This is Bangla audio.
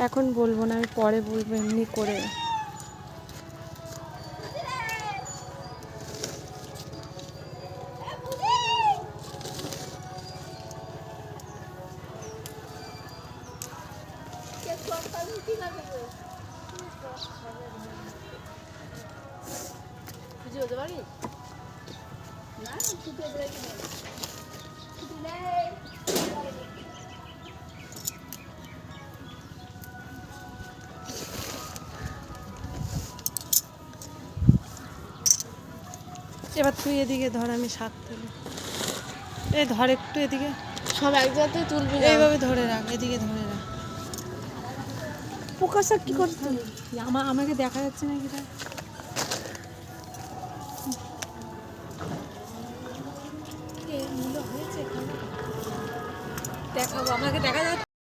এখন বলবো না, আমি পরে বলবো এমনি করে। এবার তুই এদিকে ধর, আমি শাক তুলি। এই ধর একটু এদিকে, সব এক জায়গাতে তুলবি না, এইভাবে ধরে রাখ, এদিকে ধরে রাখ। পোকা শাক কি করতে? আমাকে দেখা যাচ্ছে না কিটা? দেখাবো, আমাকে দেখা যাচ্ছে।